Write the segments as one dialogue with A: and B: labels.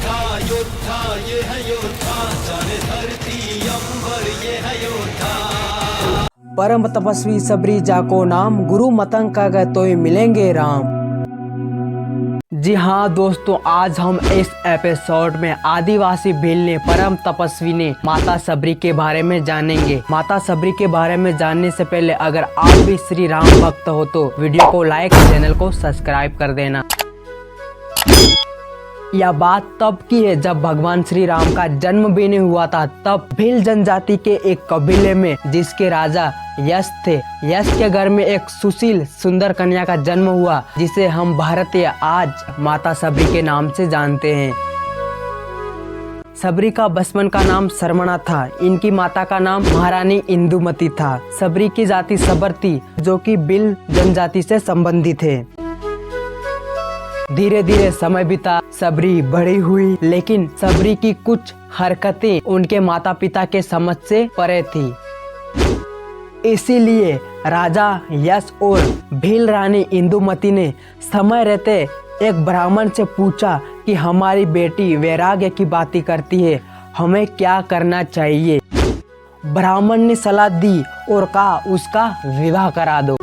A: योद्धा योद्धा ये है योद्धा, जाने धरती अंबर ये है योद्धा।
B: परम तपस्वी सबरी जाको नाम, गुरु मतंग का गए तो मिलेंगे राम। जी हाँ दोस्तों, आज हम इस एपिसोड में आदिवासी भील ने परम तपस्वी ने माता सबरी के बारे में जानेंगे। माता सबरी के बारे में जानने से पहले अगर आप भी श्री राम भक्त हो तो वीडियो को लाइक, चैनल को सब्सक्राइब कर देना। यह बात तब की है जब भगवान श्री राम का जन्म भी नहीं हुआ था। तब भील जनजाति के एक कबीले में जिसके राजा यश थे, यश के घर में एक सुशील सुंदर कन्या का जन्म हुआ, जिसे हम भारतीय आज माता सबरी के नाम से जानते हैं। सबरी का बचपन का नाम सरमणा था। इनकी माता का नाम महारानी इंदुमती था। सबरी की जाति सबर थी, जो कि भील जनजाति से संबंधित है। धीरे धीरे समय बीता, सबरी बड़ी हुई, लेकिन सबरी की कुछ हरकतें उनके माता पिता के समझ से परे थी। इसीलिए राजा यश और भील रानी इंदुमती ने समय रहते एक ब्राह्मण से पूछा कि हमारी बेटी वैराग्य की बातें करती है, हमें क्या करना चाहिए। ब्राह्मण ने सलाह दी और कहा उसका विवाह करा दो।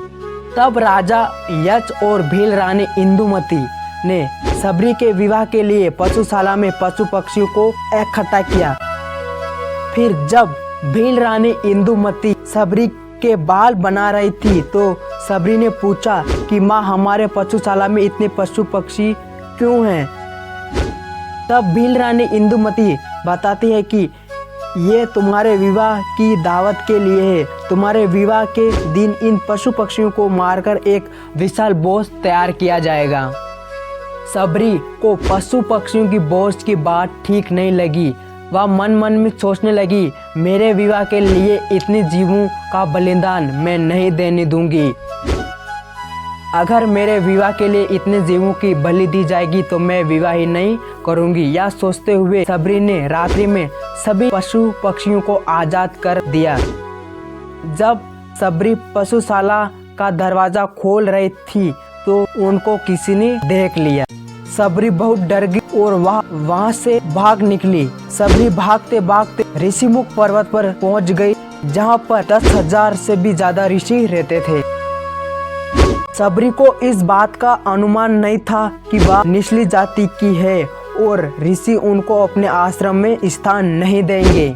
B: तब राजा यश और भील रानी इंदुमती ने सबरी के विवाह के लिए पशुशाला में पशु पक्षियों को इकट्ठा किया। फिर जब भील रानी इंदुमती सबरी के बाल बना रही थी तो सबरी ने पूछा कि माँ, हमारे पशुशाला में इतने पशु पक्षी क्यों हैं? तब भील रानी इंदुमती बताती है कि ये तुम्हारे विवाह की दावत के लिए है। तुम्हारे विवाह के दिन इन पशु पक्षियों को मारकर एक विशाल भोज तैयार किया जाएगा। सबरी को पशु पक्षियों की भोज की बात ठीक नहीं लगी। वह मन मन में सोचने लगी, मेरे विवाह के लिए इतने जीवों का बलिदान मैं नहीं देने दूंगी। अगर मेरे विवाह के लिए इतने जीवों की बलि दी जाएगी तो मैं विवाह ही नहीं करूंगी। यह सोचते हुए सबरी ने रात्रि में सभी पशु पक्षियों को आजाद कर दिया। जब सबरी पशुशाला का दरवाजा खोल रही थी तो उनको किसी ने देख लिया। सबरी बहुत डर गई और वहाँ से भाग निकली। सबरी भागते भागते ऋषिमुख पर्वत पर पहुँच गई, जहाँ पर 10,000 से भी ज्यादा ऋषि रहते थे। सबरी को इस बात का अनुमान नहीं था कि वह निचली जाति की है और ऋषि उनको अपने आश्रम में स्थान नहीं देंगे।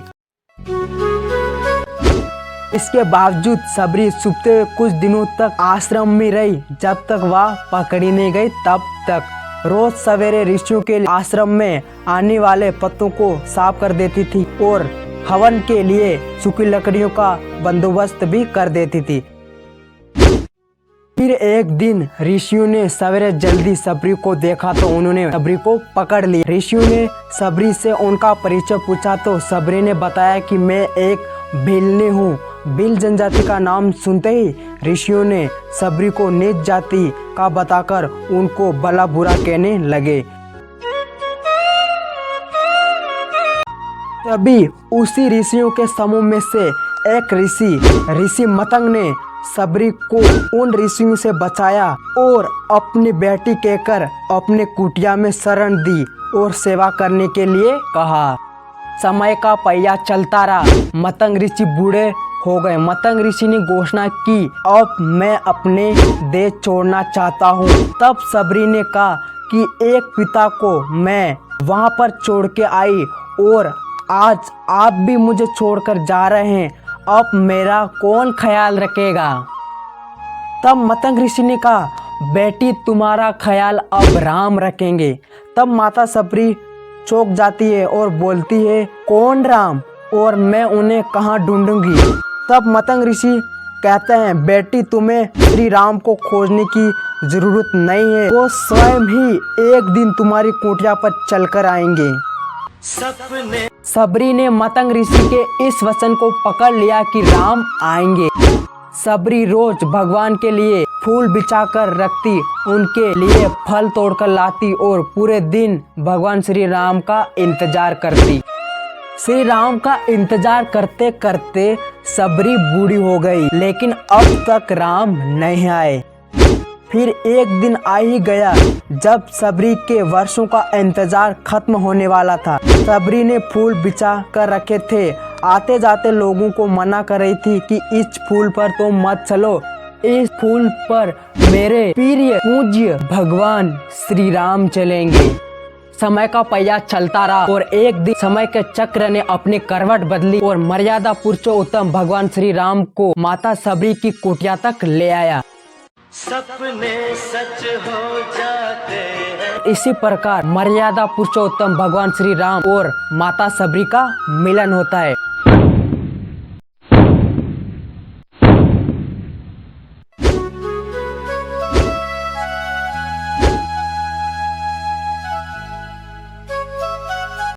B: इसके बावजूद सबरी छुपते हुए कुछ दिनों तक आश्रम में रही। जब तक वह पकड़ी नहीं गई तब तक रोज सवेरे ऋषियों के आश्रम में आने वाले पत्तों को साफ कर देती थी और हवन के लिए सूखी लकड़ियों का बंदोबस्त भी कर देती थी। फिर एक दिन ऋषियों ने सवेरे जल्दी सबरी को देखा तो उन्होंने सबरी को पकड़ लिया। ऋषियों ने सबरी से उनका परिचय पूछा तो सबरी ने बताया कि मैं एक भीलनी हूँ। भील जनजाति का नाम सुनते ही ऋषियों ने सबरी को नीच जाति का बताकर उनको भला बुरा कहने लगे। तभी उसी ऋषियों के समूह में से एक ऋषि मतंग ने सबरी को उन ऋषियों से बचाया और अपनी बेटी कहकर अपने कुटिया में शरण दी और सेवा करने के लिए कहा। समय का पहिया चलता रहा। मतंग ऋषि बूढ़े हो गए। मतंग ऋषि ने घोषणा की, अब मैं अपने देश छोड़ना चाहता हूँ। तब सबरी ने कहा कि एक पिता को मैं वहाँ पर छोड़ के आई और आज आप भी मुझे छोड़कर जा रहे हैं, अब मेरा कौन ख्याल रखेगा? तब मतंग ऋषि ने कहा, बेटी तुम्हारा ख्याल अब राम रखेंगे। तब माता सबरी चौंक जाती है और बोलती है, कौन राम और मैं उन्हें कहाँ ढूंढूंगी? तब मतंग ऋषि कहते हैं, बेटी तुम्हें श्री राम को खोजने की जरूरत नहीं है, वो स्वयं ही एक दिन तुम्हारी कुटिया पर चलकर आएंगे। सबरी ने मतंग ऋषि के इस वचन को पकड़ लिया कि राम आएंगे। सबरी रोज भगवान के लिए फूल बिछाकर रखती, उनके लिए फल तोड़कर लाती और पूरे दिन भगवान श्री राम का इंतजार करती। श्री राम का इंतजार करते करते सबरी बूढ़ी हो गई, लेकिन अब तक राम नहीं आए। फिर एक दिन आ ही गया जब सबरी के वर्षों का इंतजार खत्म होने वाला था। सबरी ने फूल बिछा कर रखे थे। आते जाते लोगों को मना कर रही थी कि इस फूल पर तो मत चलो, इस फूल पर मेरे प्रिय पूज्य भगवान श्री राम चलेंगे। समय का पहिया चलता रहा और एक दिन समय के चक्र ने अपनी करवट बदली और मर्यादा पुरुषोत्तम भगवान श्री राम को माता सबरी की कुटिया तक ले आया।
A: सपने सच हो जाते हैं।
B: इसी प्रकार मर्यादा पुरुषोत्तम भगवान श्री राम और माता सबरी का मिलन होता है।